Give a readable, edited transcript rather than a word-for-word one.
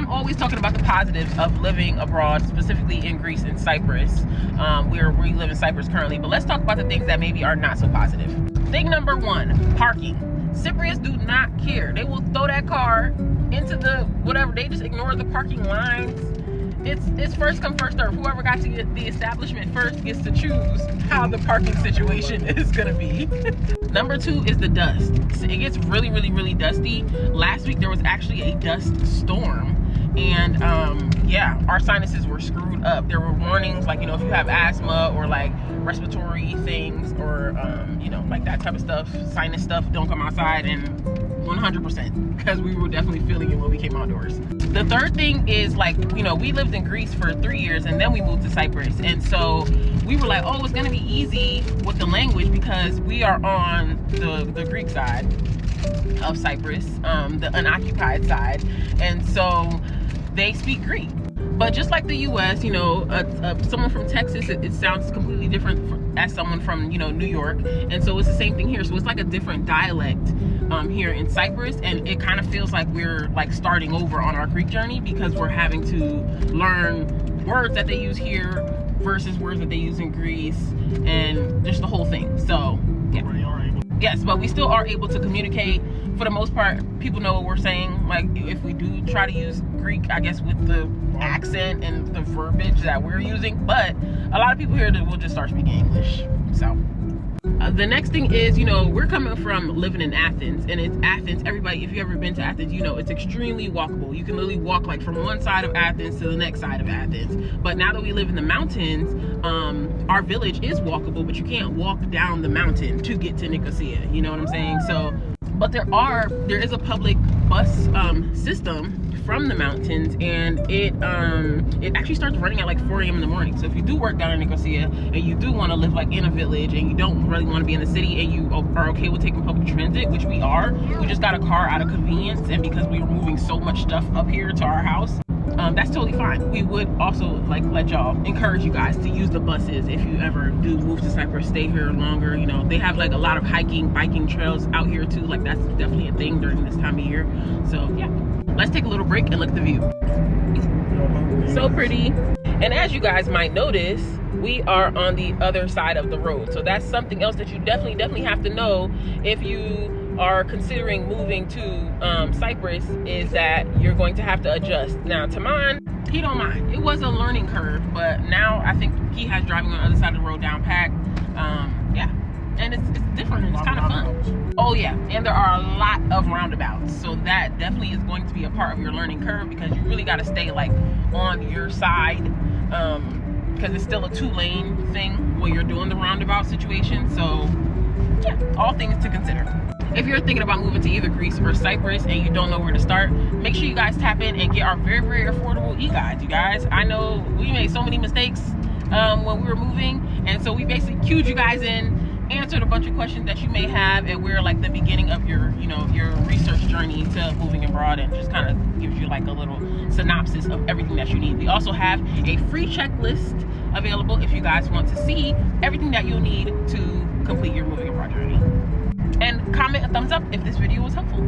I'm always talking about the positives of living abroad, specifically in Greece and Cyprus. We live in Cyprus currently, but let's talk about the things that maybe are not so positive. Thing number one, parking. Cypriots do not care. They will throw that car into the whatever. They just ignore the parking lines. It's first come, first serve. Whoever got to get the establishment first gets to choose how the parking situation is gonna be. Number two is the dust. It gets really, really, really dusty. Last week there was actually a dust storm, and yeah, our sinuses were screwed up. There were warnings, like, you know, if you have asthma or like respiratory things or you know, like that type of stuff, sinus stuff, don't come outside. And 100%, because we were definitely feeling it when we came outdoors. The third thing is, like, you know, we lived in Greece for 3 years and then we moved to Cyprus, and so we were like, oh, it's gonna be easy with the language because we are on the Greek side of Cyprus, the unoccupied side, and so they speak Greek. But just like the US, you know, someone from Texas, it sounds completely different as someone from, you know, New York. And so it's the same thing here. So it's like a different dialect here in Cyprus. And it kind of feels like we're like starting over on our Greek journey because we're having to learn words that they use here versus words that they use in Greece and just the whole thing. So, yeah. Yes, but we still are able to communicate. For the most part, people know what we're saying. Like, if we do try to use Greek, I guess with the accent and the verbiage that we're using, but a lot of people here that will just start speaking English. So the next thing is, you know, we're coming from living in Athens, and it's Athens. Everybody, if you've ever been to Athens, you know it's extremely walkable. You can literally walk like from one side of Athens to the next side of Athens. But now that we live in the mountains, our village is walkable, but you can't walk down the mountain to get to Nicosia. You know what I'm saying? So, but there is a public bus system from the mountains, and it actually starts running at like 4 a.m. in the morning. So if you do work down in Nicosia and you do want to live like in a village and you don't really want to be in the city and you are okay with taking public transit, which we are, we just got a car out of convenience, and because we were moving so much stuff up here to our house, that's totally fine. We would also like let y'all encourage you guys to use the buses if you ever do move to Cyprus, stay here longer. You know, they have like a lot of hiking, biking trails out here too. Like, that's definitely a thing during this time of year. So yeah, let's take a little break and look at the view. So pretty. And as you guys might notice, we are on the other side of the road. So that's something else that you definitely have to know if you are considering moving to Cyprus, is that you're going to have to adjust. Now, Tamon, he don't mind. It was a learning curve, but now I think he has driving on the other side of the road down pat. Yeah, and it's different. It's kind of fun. Oh yeah, and there are a lot of roundabouts, so that definitely is going to be a part of your learning curve because you really got to stay like on your side, because it's still a 2-lane thing when you're doing the roundabout situation. So yeah, all things to consider. If you're thinking about moving to either Greece or Cyprus and you don't know where to start, make sure you guys tap in and get our very, very affordable e-guides. You guys, I know we made so many mistakes when we were moving, and so we basically queued you guys in, answered a bunch of questions that you may have, and we're like the beginning of your, you know, your research journey to moving abroad, and just kind of gives you like a little synopsis of everything that you need. We also have a free checklist available if you guys want to see everything that you'll need to complete your moving abroad journey. And comment a thumbs up if this video was helpful.